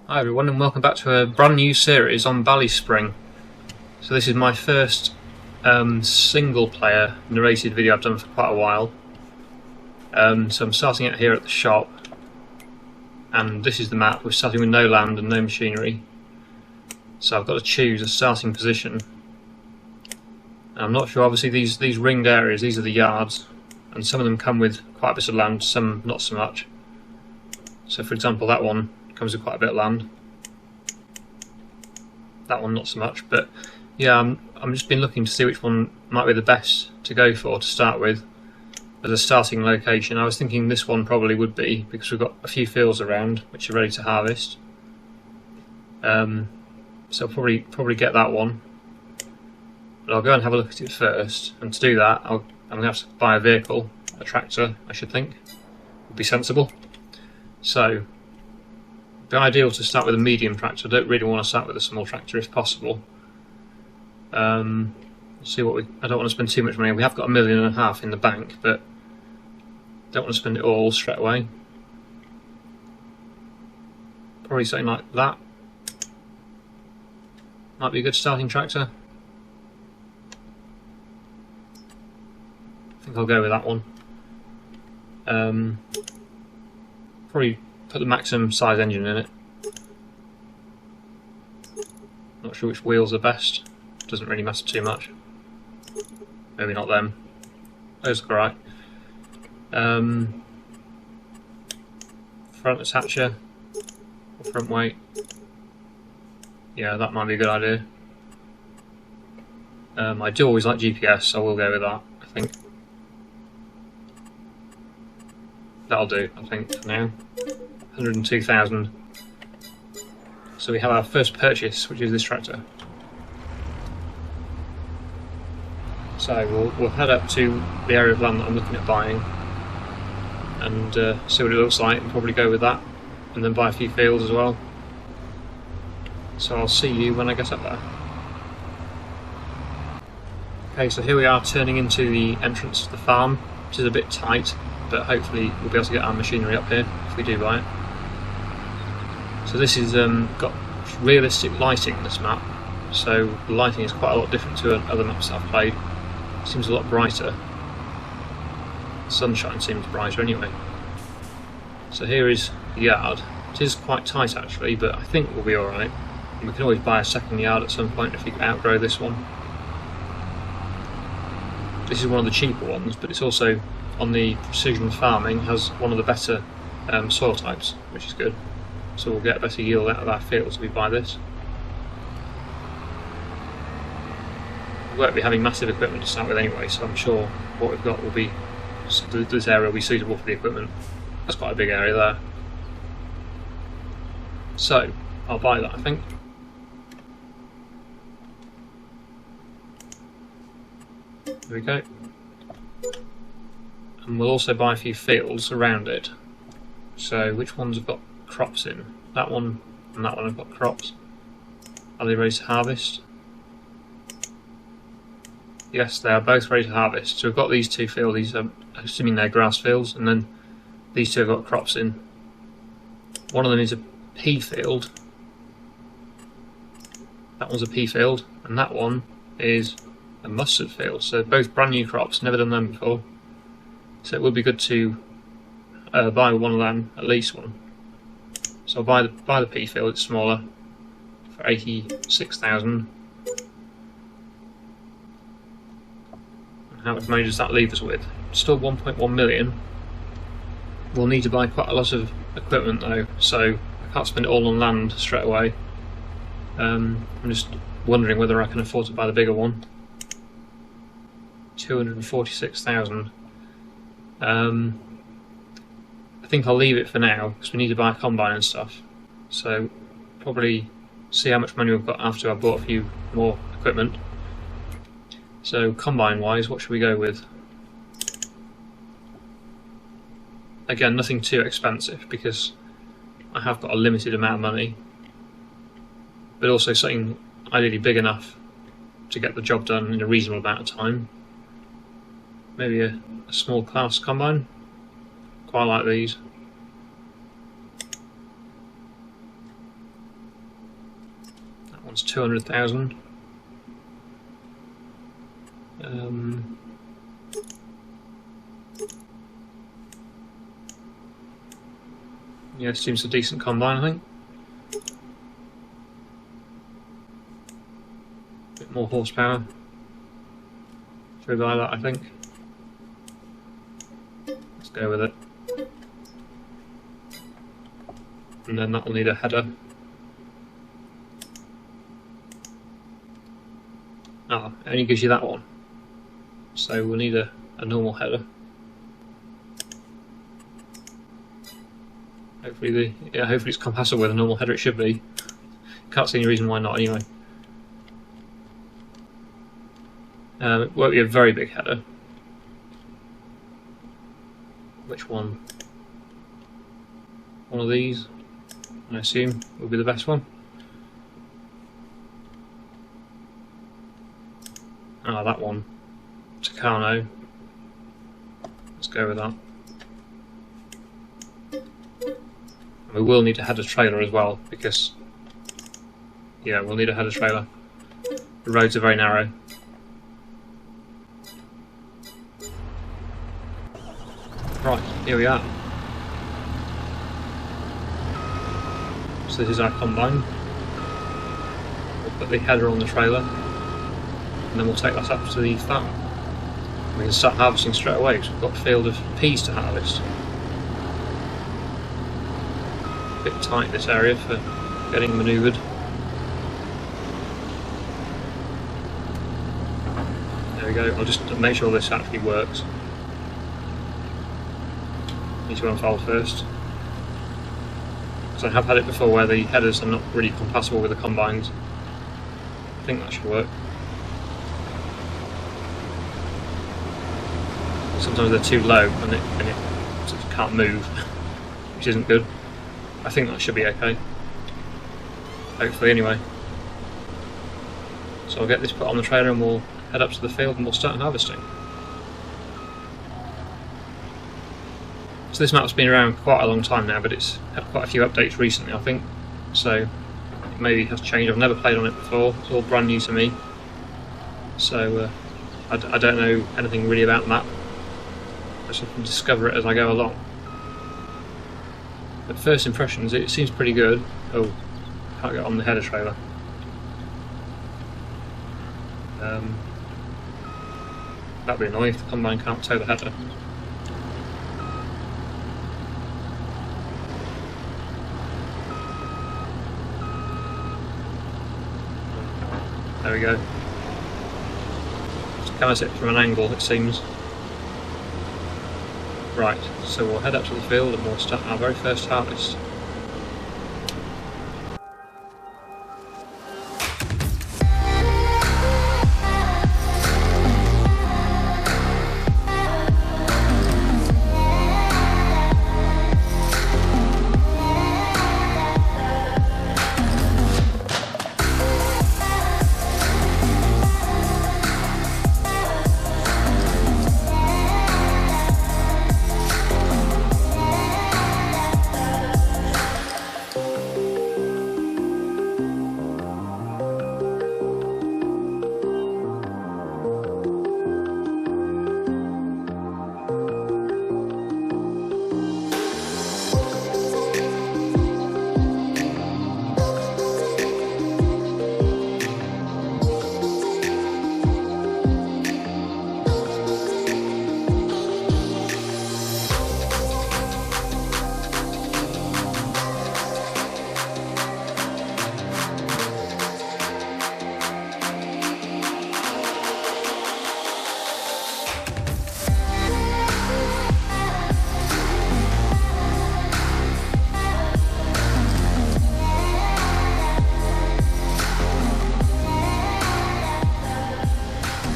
Hi everyone and welcome back to a brand new series on BallySpring. So this is my first single player narrated video I've done for quite a while. So I'm starting out here at the shop, and this is the map. We're starting with no land and no machinery. So I've got to choose a starting position. And I'm not sure, obviously these ringed areas, these are the yards, and some of them come with quite a bit of land, some not so much. So for example that one comes with quite a bit of land. That one not so much, but yeah, I'm just been looking to see which one might be the best to go for to start with as a starting location. I was thinking this one probably would be, because we've got a few fields around which are ready to harvest. So I'll probably get that one, but I'll go and have a look at it first. And to do that, I'm going to have to buy a vehicle, a tractor, I should think, would be sensible. So it'd be ideal to start with a medium tractor. I don't really want to start with a small tractor if possible. See what I don't want to spend too much money. We have got $1.5 million in the bank, but don't want to spend it all straight away. Probably something like that might be a good starting tractor. I think I'll go with that one. Probably put the maximum size engine in it. Not sure which wheels are best. Doesn't really matter too much. Maybe not them. Those look alright. Front attacher or front weight. Yeah, that might be a good idea. I do always like GPS, so I will go with that, I think. That'll do, I think, for now. 102,000. So we have our first purchase, which is this tractor. So we'll head up to the area of land that I'm looking at buying and see what it looks like, and probably go with that, and then buy a few fields as well. So I'll see you when I get up there. Okay, so here we are turning into the entrance to the farm, which is a bit tight, but hopefully we'll be able to get our machinery up here if we do buy it. So this is got realistic lighting, this map, so the lighting is quite a lot different to other maps that I've played. It seems a lot brighter. Sunshine seems brighter anyway. So here is the yard. It is quite tight actually, but I think we'll be alright. And we can always buy a second yard at some point if we outgrow this one. This is one of the cheaper ones, but it's also on the precision farming, has one of the better soil types, which is good. So we'll get a better yield out of our fields if we buy this. We won't be having massive equipment to start with anyway, so I'm sure what we've got will be, this area will be suitable for the equipment. That's quite a big area there. So I'll buy that, I think. There we go. And we'll also buy a few fields around it. So which ones have got crops in? That one and that one have got crops. Are they ready to harvest? Yes, they are both ready to harvest. So we've got these two fields, these are, assuming they're grass fields, and then these two have got crops in. One of them is a pea field. That one's a pea field, and that one is a mustard field. So both brand new crops, never done them before. So it would be good to buy one of them, at least one. So I'll buy the pea field, it's smaller, for 86,000. How much money does that leave us with? Still 1.1 million. We'll need to buy quite a lot of equipment though, so I can't spend it all on land straight away. I'm just wondering whether I can afford to buy the bigger one. 246,000. I think I'll leave it for now because we need to buy a combine and stuff. So probably see how much money we've got after I've bought a few more equipment. So combine wise, what should we go with? Again, nothing too expensive because I have got a limited amount of money, but also something ideally big enough to get the job done in a reasonable amount of time. Maybe a small class combine. Quite like these. one's 200,000. Yeah, seems a decent combine, I think. Bit more horsepower. Should we buy that, I think? Let's go with it. And then that will need a header. Ah, it only gives you that one. So we'll need a normal header. Hopefully hopefully it's compatible with a normal header. It should be. Can't see any reason why not anyway. It won't be a very big header. Which one? One of these, I assume, will be the best one. Ah, that one. Takano. Let's go with that. And we will need a header trailer as well, because yeah, we'll need a header trailer. The roads are very narrow. Right, here we are. So this is our combine. We'll put the header on the trailer, and then we'll take that up to the farm. We can start harvesting straight away because we've got a field of peas to harvest. A bit tight this area for getting manoeuvred. There we go. I'll just make sure this actually works. Need to unfold first. Because I have had it before where the headers are not really compatible with the combines. I think that should work. Sometimes they're too low and it sort of can't move, which isn't good. I think that should be okay. Hopefully anyway. So I'll get this put on the trailer and we'll head up to the field and we'll start harvesting. So this map's been around quite a long time now, but it's had quite a few updates recently, I think. So it maybe has changed. I've never played on it before. It's all brand new to me. So I don't know anything really about the map. I just have to discover it as I go along. But first impressions, it seems pretty good. Oh, can't get on the header trailer. That'd be annoying if the combine can't tow the header. There we go. Just kind of from an angle, it seems. Right, so we'll head up to the field and we'll start our very first harvest.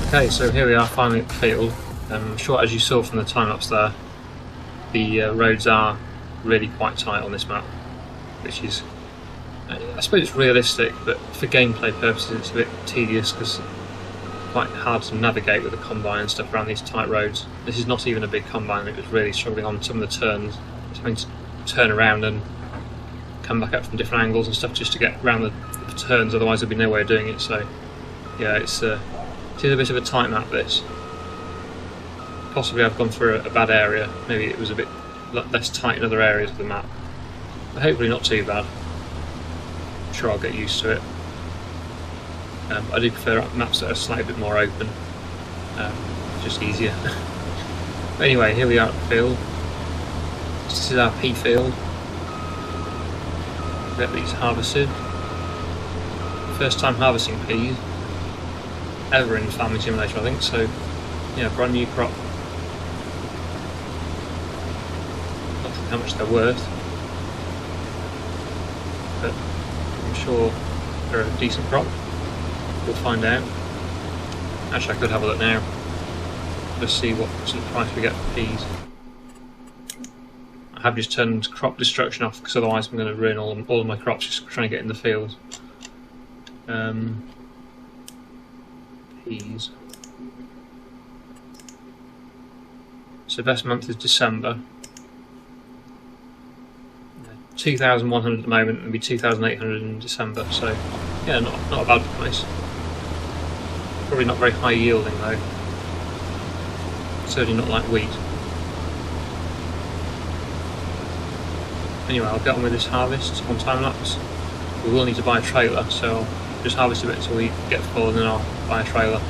Okay, so here we are finally at the field. I'm sure, as you saw from the time-lapse there, the roads are really quite tight on this map, which is, I suppose it's realistic, but for gameplay purposes it's a bit tedious because it's quite hard to navigate with the combine and stuff around these tight roads. This is not even a big combine, it was really struggling on some of the turns. It's having to turn around and come back up from different angles and stuff just to get around the turns, otherwise there'd be no way of doing it. So yeah, it is a bit of a tight map, this. Possibly I've gone through a bad area, maybe it was a bit less tight in other areas of the map, but hopefully not too bad. I'm sure I'll get used to it. I do prefer maps that are slightly bit more open, just easier. But anyway, here we are at the field. This is our pea field. Get these harvested. First time harvesting peas ever in Farming Simulator, I think, so yeah, brand new crop. Not sure how much they're worth, but I'm sure they're a decent crop. We'll find out. Actually, I could have a look now. Just see what sort of price we get for peas. I have just turned crop destruction off because otherwise I'm going to ruin all of my crops just trying to get in the field. Peas. So best month is December. 2,100 at the moment, and be 2,800 in December. So yeah, not a bad price. Probably not very high yielding though. Certainly not like wheat. Anyway, I'll get on with this harvest on time lapse. We will need to buy a trailer, so I'll just harvest a bit until we get full and then I'll buy a trailer.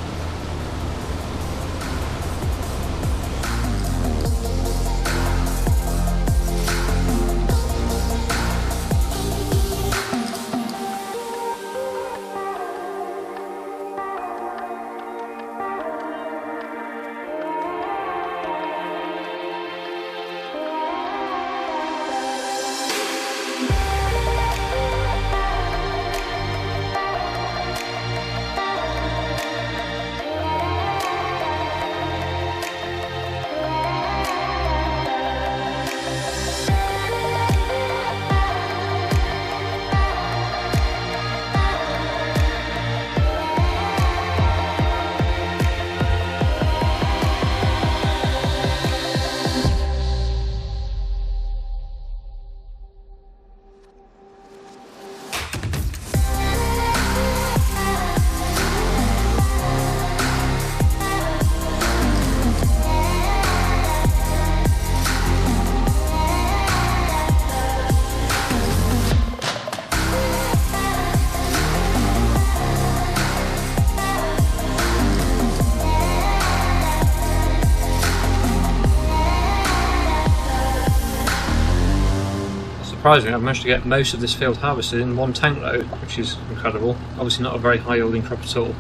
Surprisingly, I've managed to get most of this field harvested in one tank load, which is incredible. Obviously not a very high yielding crop at all,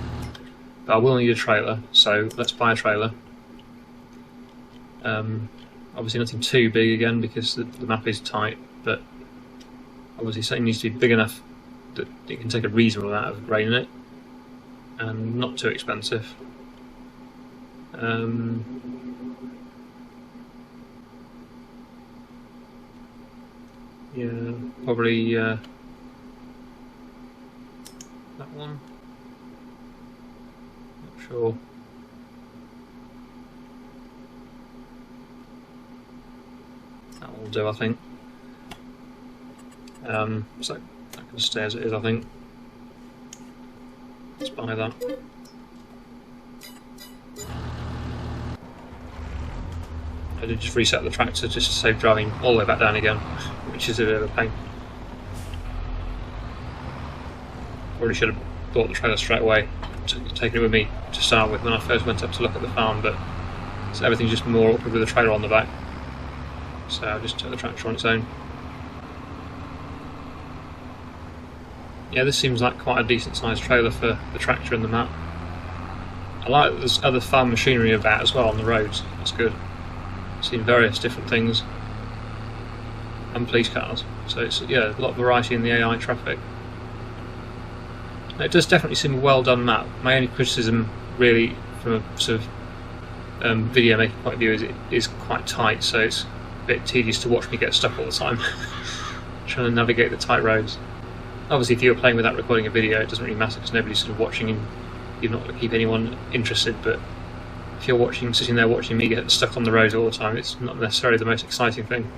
but I will need a trailer, so let's buy a trailer. Obviously nothing too big again because the map is tight, but obviously something needs to be big enough that it can take a reasonable amount of grain in it, and not too expensive. Yeah, probably that one. Not sure. That one will do, I think. So that can stay as it is, I think. Let's buy that. I did just reset the tractor just to save driving all the way back down again, which is a bit of a pain. Probably should have bought the trailer straight away, taken it with me to start with when I first went up to look at the farm, but so everything's just more awkward with the trailer on the back. So I just took the tractor on its own. Yeah, this seems like quite a decent sized trailer for the tractor and the map. I like that there's other farm machinery about as well on the roads, that's good. I've seen various different things, and police cars, so it's yeah, a lot of variety in the AI traffic. It does definitely seem a well done map. My only criticism really from a sort of video making point of view is it is quite tight, so it's a bit tedious to watch me get stuck all the time trying to navigate the tight roads. Obviously if you were playing without recording a video it doesn't really matter because nobody's sort of watching and you're not going to keep anyone interested, but if you're sitting there watching me get stuck on the road all the time, it's not necessarily the most exciting thing.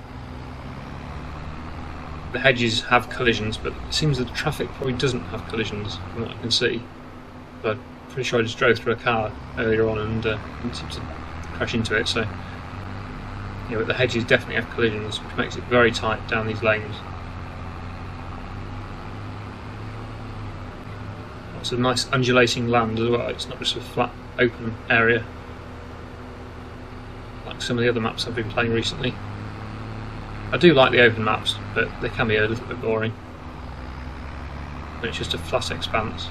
the hedges have collisions, but it seems that the traffic probably doesn't have collisions from what I can see. But I'm pretty sure I just drove through a car earlier on and didn't seem to crash into it, so yeah, but the hedges definitely have collisions, which makes it very tight down these lanes. Lots of nice undulating land as well, it's not just a flat open area like some of the other maps I've been playing recently. I do like the open maps, but they can be a little bit boring when it's just a flat expanse.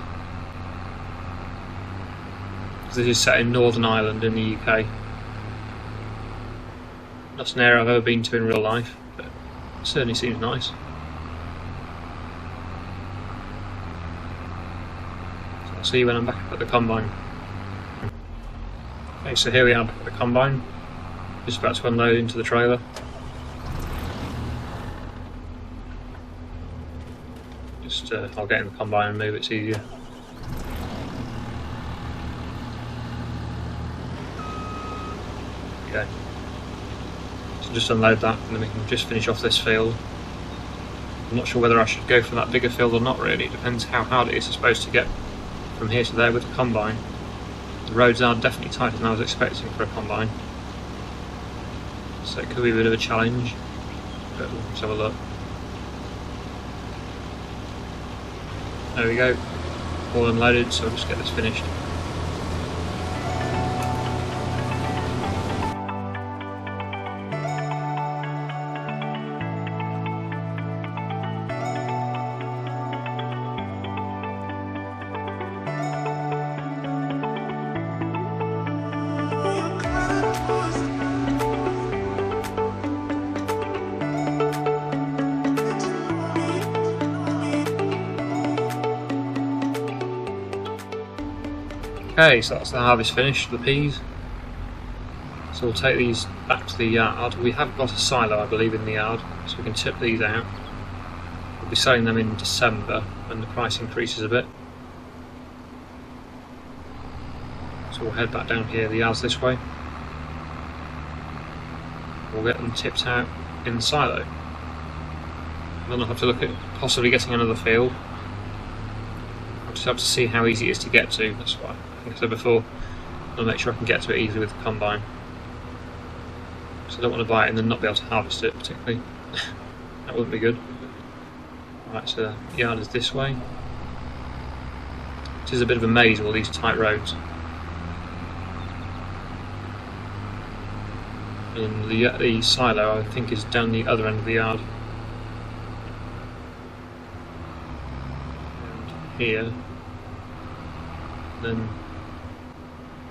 Because this is set in Northern Ireland in the UK. Not an area I've ever been to in real life, but it certainly seems nice. So I'll see you when I'm back up at the combine. Okay, so here we are back at the combine, just about to unload into the trailer. Just I'll get in the combine and move, it's easier. Okay. So just unload that and then we can just finish off this field. I'm not sure whether I should go for that bigger field or not really, it depends how hard it is supposed to get from here to there with the combine. The roads are definitely tighter than I was expecting for a combine, so it could be a bit of a challenge, but let's have a look. There we go, all unloaded, so I'll just get this finished. Okay, so that's the harvest finished, the peas. So we'll take these back to the yard. We have got a silo, I believe, in the yard, so we can tip these out. We'll be selling them in December when the price increases a bit. So we'll head back down here, the yard's this way. We'll get them tipped out in the silo. Then I'll have to look at possibly getting another field. I'll just have to see how easy it is to get to, that's why. Like I said before, I'll make sure I can get to it easily with the combine. So I don't want to buy it and then not be able to harvest it particularly. That wouldn't be good. Right, so the yard is this way. It is a bit of a maze, all these tight roads. And the silo, I think, is down the other end of the yard. And here. Then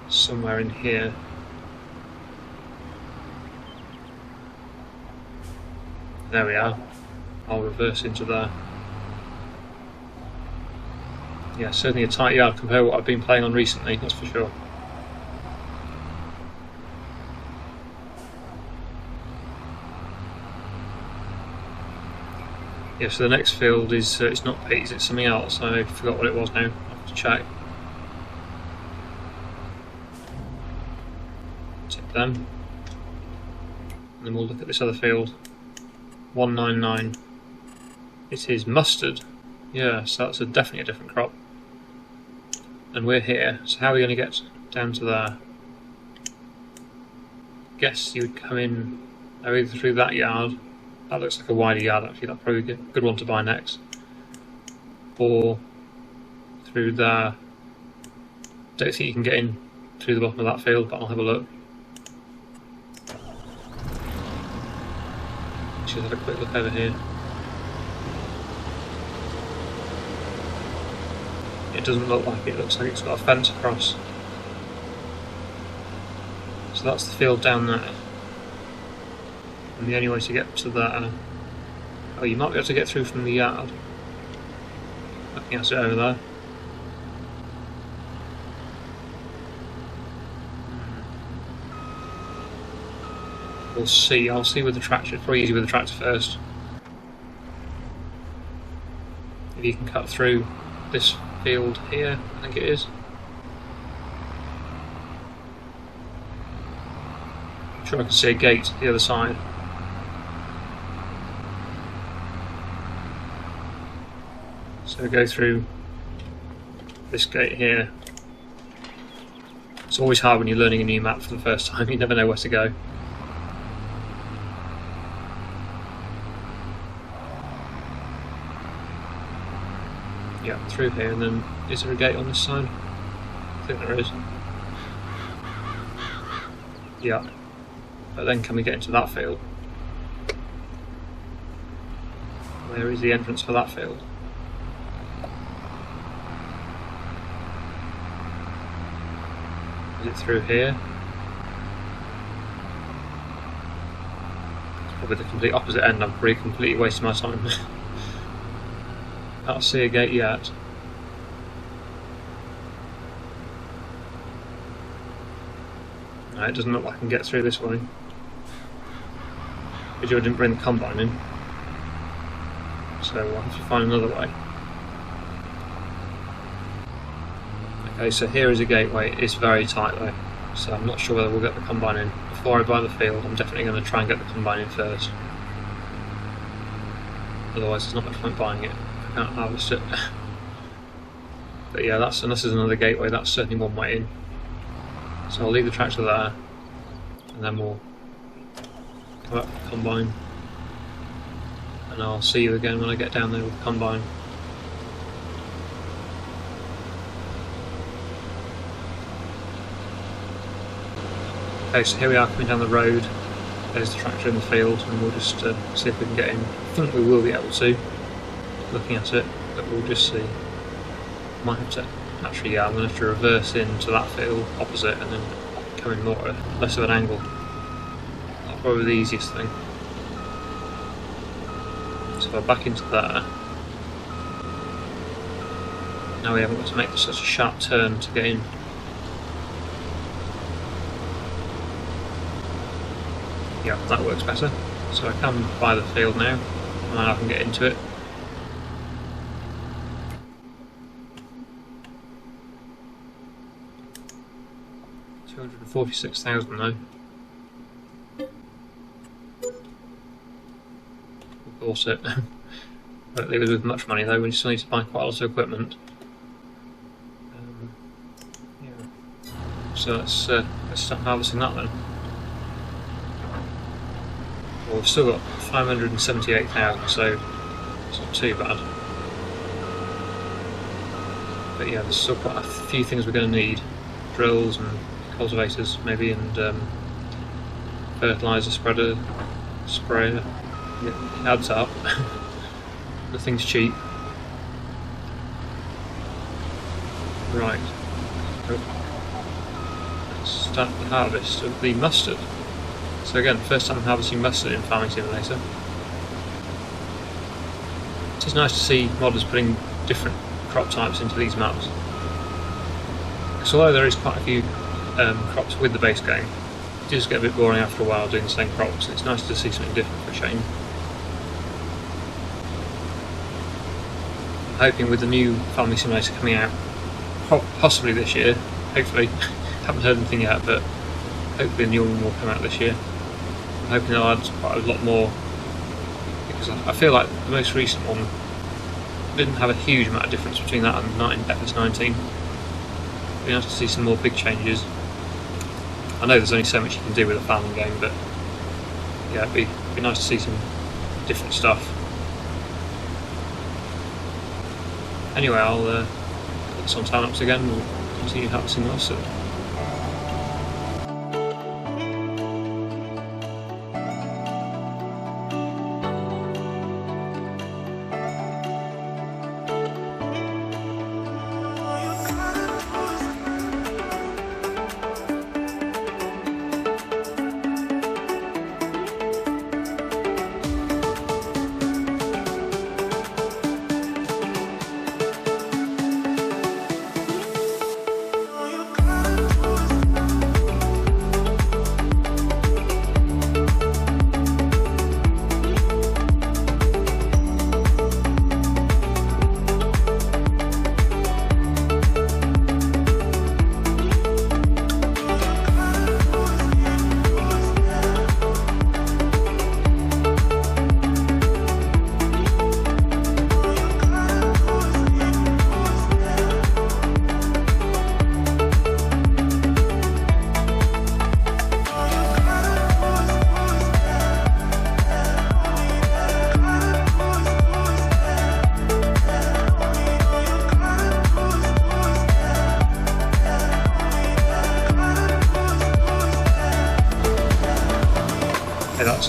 somewhere in here. There we are. I'll reverse into there. Yeah, certainly a tight yard compared to what I've been playing on recently, that's for sure. Yeah, so the next field is, it's not peas, it's something else. I forgot what it was now, I'll have to check. Tip them. And then we'll look at this other field. 199. It is mustard. Yeah, so that's definitely a different crop. And we're here, so how are we going to get down to there? Guess you would come in either through that yard. That looks like a wider yard actually, that'd probably be a good one to buy next. Or through there. Don't think you can get in through the bottom of that field, but I'll have a look. Let's have a quick look over here. It doesn't look like it, looks like it's got a fence across. So that's the field down there. And the only way to get to that... oh, you might be able to get through from the yard. Looking at it over there. We'll see, I'll see with the tractor, it's probably easy with the tractor first. If you can cut through this field here, I think it is. I'm sure I can see a gate the other side. So we go through this gate here. It's always hard when you're learning a new map for the first time, you never know where to go. Yeah, through here, and then is there a gate on this side? I think there is. Yeah. But then can we get into that field? Where is the entrance for that field? Is it through here? It's probably the complete opposite end. I'm probably completely wasting my time. Can't see a gate yet. No, it doesn't look like I can get through this way. But you didn't bring the combine in. So we'll have to find another way. Okay, so here is a gateway. It's very tight though, so I'm not sure whether we'll get the combine in. Before I buy the field, I'm definitely going to try and get the combine in first. Otherwise there's not much point buying it. I can't harvest it. But yeah, this is another gateway. That's certainly one way in. So I'll leave the tractor there, and then we'll come up with the combine. And I'll see you again when I get down there with the combine. Okay, so here we are coming down the road. There's the tractor in the field, and we'll just see if we can get in. I think we will be able to, looking at it, but we'll just see. Might have to, actually yeah, I'm going to have to reverse into that field opposite and then come in more less of an angle. That's probably the easiest thing. So we're back into there. Now we haven't got to make such a sharp turn to get in. Yeah, that works better. So I can buy the field now, and I can get into it. $246,000 though. We bought it. Don't leave us with much money though, we still need to buy quite a lot of equipment. Yeah. So let's start harvesting that then. Well, we've still got 578,000, so it's not too bad. But yeah, there's still quite a few things we're going to need. Drills and cultivators maybe, and fertiliser spreader, sprayer. It adds up. Nothing's cheap. Right. Let's start the harvest of the mustard. So again, first time harvesting mustard in Farming Simulator. It is nice to see modders putting different crop types into these maps. Because although there is quite a few crops with the base game, it does get a bit boring after a while doing the same crops. It's nice to see something different for a change. I'm hoping with the new Farming Simulator coming out, possibly this year, hopefully, haven't heard anything yet, but hopefully a new one will come out this year. I'm hoping they'll add quite a lot more, because I feel like the most recent one didn't have a huge amount of difference between that and FS22. It'd be nice to see some more big changes. I know there's only so much you can do with a farming game, but yeah, it'd be nice to see some different stuff. Anyway, I'll put this on time-lapse again, and we'll continue harvesting the mustard.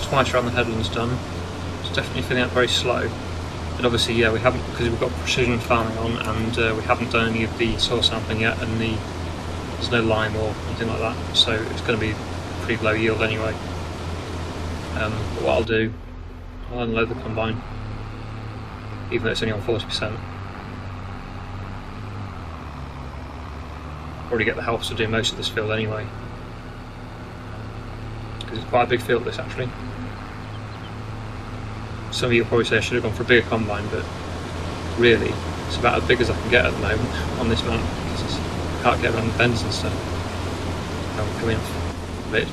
twice around the headlands done. It's definitely feeling out very slow. And obviously, yeah, we haven't, because we've got precision farming on, and we haven't done any of the soil sampling yet, and there's no lime or anything like that, so it's going to be pretty low yield anyway. But what I'll do, I'll unload the combine, even though it's only on 40%. Probably get the helps to do most of this field anyway, because it's quite a big field this actually. Some of you will probably say I should have gone for a bigger combine, but really it's about as big as I can get at the moment on this map, because I can't get around the bends and stuff. I'm coming off a bit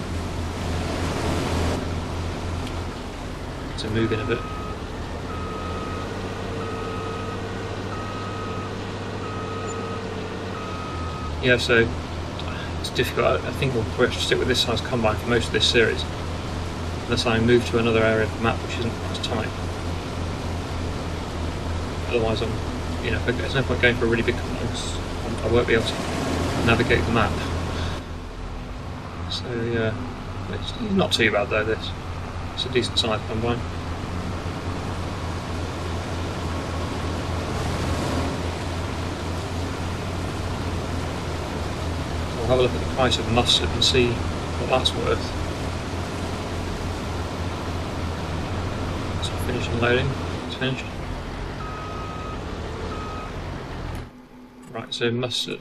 to move in a bit. Yeah, so it's difficult. I think we'll probably have to stick with this size combine for most of this series, unless I move to another area of the map which isn't as tight. Otherwise, there's no point going for a really big combine because I won't be able to navigate the map. So yeah, it's not too bad though. It's a decent size combine. We'll have a look at the price of mustard and see what that's worth. So finishing loading, it's finished. Right, so mustard.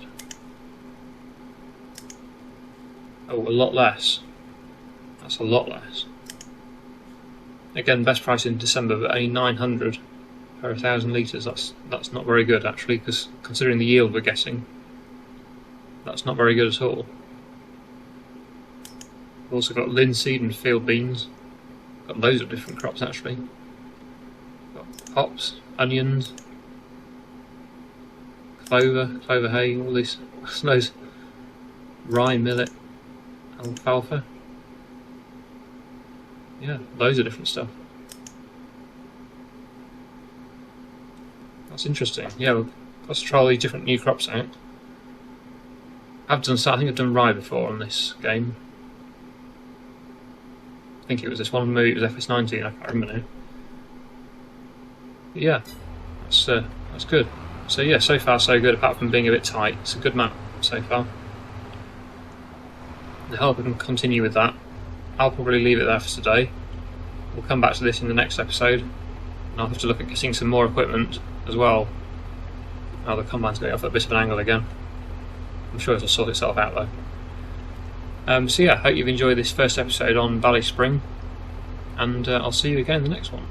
Oh, a lot less. That's a lot less. Again, best price in December, but only 900 per 1,000 litres. That's not very good actually, because considering the yield we're getting, that's not very good at all. We've also got linseed and field beans. Got loads of different crops actually. Got hops, onions, clover hay, all these, loads. Rye, millet, alfalfa. Yeah, loads of different stuff. That's interesting. Yeah, let's try all these different new crops out. I think I've done rye before on this game. I think it was this one, maybe it was FS22, I can't remember now. But yeah, that's good. So yeah, so far so good, apart from being a bit tight. It's a good map so far. I hope we can continue with that. I'll probably leave it there for today. We'll come back to this in the next episode, and I'll have to look at getting some more equipment as well. Oh, the combine's going off at a bit of an angle again. I'm sure it'll sort itself out though. So yeah, I hope you've enjoyed this first episode on BallySpring, and I'll see you again in the next one.